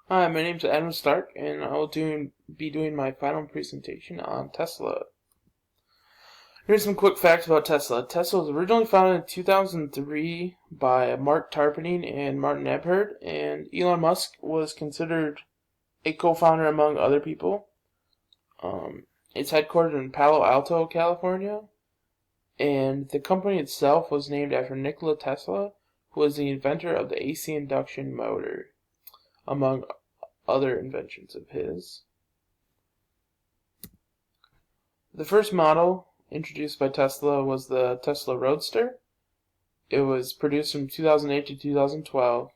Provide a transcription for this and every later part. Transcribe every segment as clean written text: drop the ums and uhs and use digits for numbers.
Hi, my name is Adam Stark, and I will be doing my final presentation on Tesla. Here's some quick facts about Tesla. Tesla was originally founded in 2003 by Mark Tarpenning and Martin Eberhard, and Elon Musk was considered a co-founder among other people. It's headquartered in Palo Alto, California, and the company itself was named after Nikola Tesla, who was the inventor of the AC induction motor, among other inventions of his. The first model introduced by Tesla was the Tesla Roadster. It was produced from 2008 to 2012.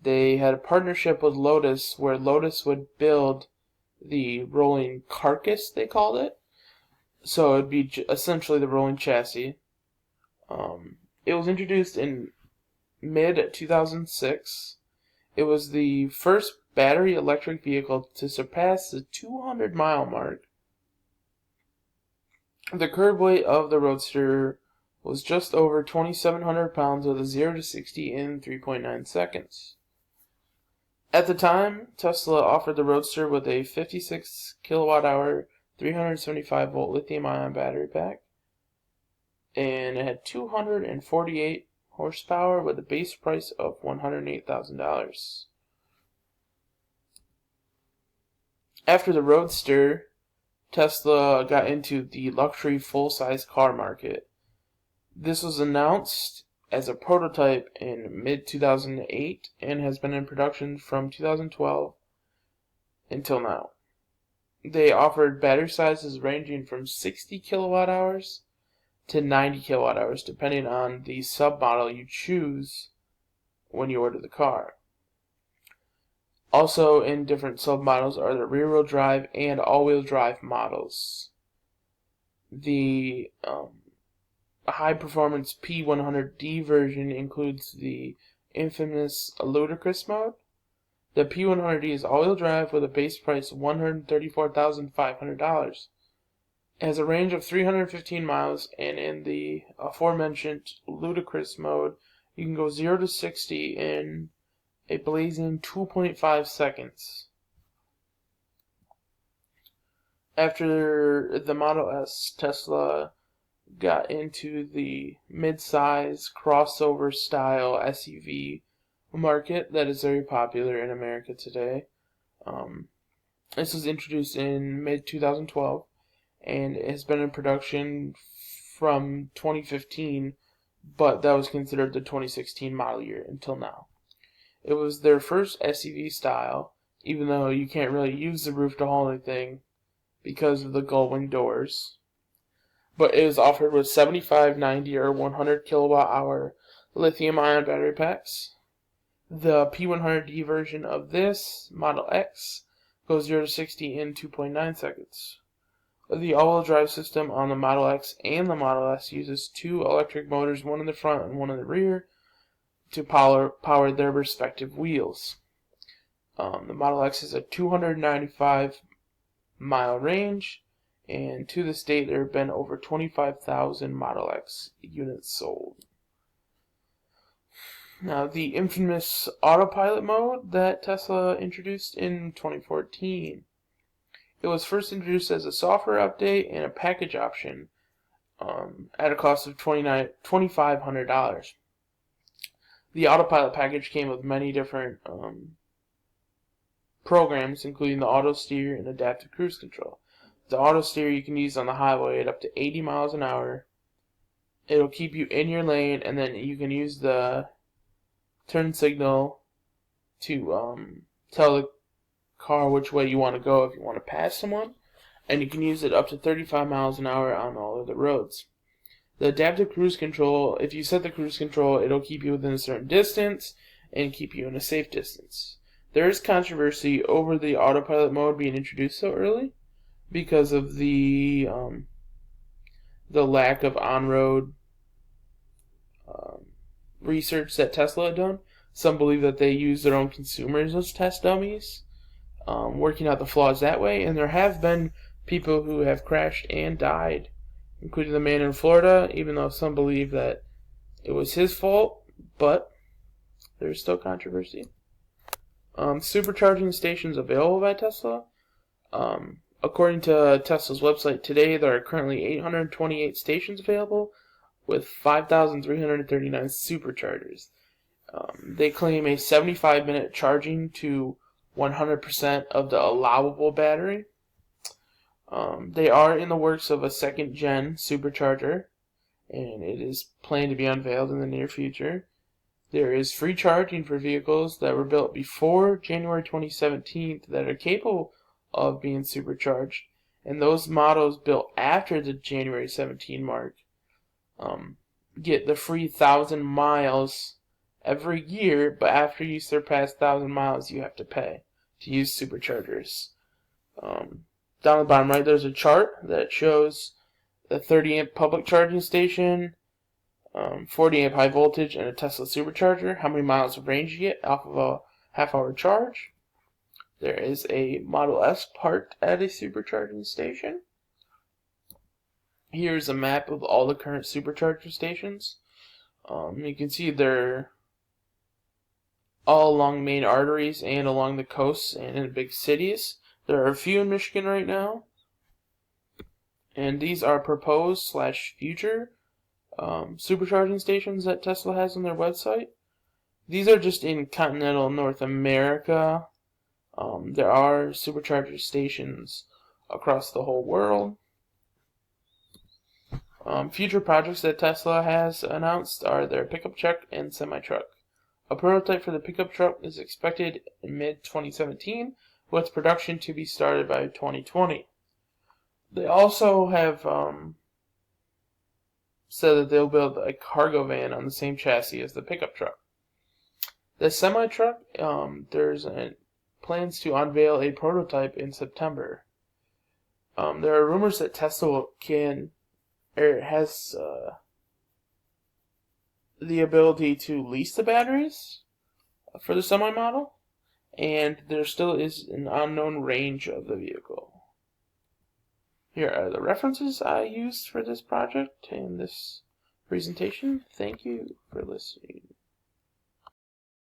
They had a partnership with Lotus where Lotus would build the rolling carcass, they called it. So it would be essentially the rolling chassis. It was introduced in mid-2006. It was the first battery electric vehicle to surpass the 200-mile mark. The curb weight of the Roadster was just over 2,700 pounds with a 0 to 60 in 3.9 seconds. At the time, Tesla offered the Roadster with a 56 kilowatt hour, 375 volt lithium ion battery pack, and it had 248 horsepower with a base price of $108,000. After the Roadster, Tesla got into the luxury full-size car market. This was announced as a prototype in mid-2008 and has been in production from 2012 until now. They offered battery sizes ranging from 60 kilowatt hours to 90 kilowatt hours depending on the sub-model you choose when you order the car. Also in different sub-models are the rear-wheel drive and all-wheel drive models. The high-performance P100D version includes the infamous Ludicrous mode. The P100D is all-wheel drive with a base price of $134,500. It has a range of 315 miles, and in the aforementioned Ludicrous mode, you can go 0 to 60 in a blazing 2.5 seconds. After the Model S, Tesla got into the mid-size crossover style SUV market that is very popular in America today. This was introduced in mid-2012 and it has been in production from 2015, but that was considered the 2016 model year until now. It was their first SUV style, even though you can't really use the roof to haul anything because of the gull-wing doors. But it is offered with 75, 90, or 100 kilowatt hour lithium-ion battery packs. The P100D version of this, Model X, goes 0 to 60 in 2.9 seconds. The all-wheel drive system on the Model X and the Model S uses two electric motors, one in the front and one in the rear, to power their respective wheels. The Model X has a 295-mile range, and to this date there have been over 25,000 Model X units sold. Now, the infamous autopilot mode that Tesla introduced in 2014. It was first introduced as a software update and a package option at a cost of $2,500. The autopilot package came with many different programs, including the auto steer and adaptive cruise control. The auto steer you can use on the highway at up to 80 miles an hour. It'll keep you in your lane, and then you can use the turn signal to tell the car which way you want to go if you want to pass someone, and you can use it up to 35 miles an hour on all of the roads. The adaptive cruise control, if you set the cruise control, it'll keep you within a certain distance and keep you in a safe distance. There is controversy over the autopilot mode being introduced so early because of the lack of on-road research that Tesla had done. Some believe that they use their own consumers as test dummies, working out the flaws that way, and there have been people who have crashed and died, including the man in Florida, even though some believe that it was his fault, but there's still controversy. Supercharging stations available by Tesla. According to Tesla's website today, there are currently 828 stations available with 5,339 superchargers. They claim a 75-minute charging to 100% of the allowable battery. They are in the works of a second-gen supercharger, and it is planned to be unveiled in the near future. There is free charging for vehicles that were built before January 2017 that are capable of being supercharged, and those models built after the January 17 mark get the free 1,000 miles every year, but after you surpass 1,000 miles, you have to pay to use superchargers. Down the bottom right, there's a chart that shows the 30-amp public charging station, 40-amp high voltage, and a Tesla supercharger, how many miles of range you get off of a half-hour charge. There is a Model S parked at a supercharging station. Here's a map of all the current supercharger stations. You can see they're all along main arteries and along the coasts and in big cities. There are a few in Michigan right now. And these are proposed / future supercharging stations that Tesla has on their website. These are just in continental North America. There are supercharger stations across the whole world. Future projects that Tesla has announced are their pickup truck and semi-truck. A prototype for the pickup truck is expected in mid-2017, with production to be started by 2020. They also have said that they'll build a cargo van on the same chassis as the pickup truck. The semi-truck, there's plans to unveil a prototype in September. There are rumors that Tesla has the ability to lease the batteries for the semi model, and there still is an unknown range of the vehicle. Here are the references I used for this project and this presentation. Thank you for listening.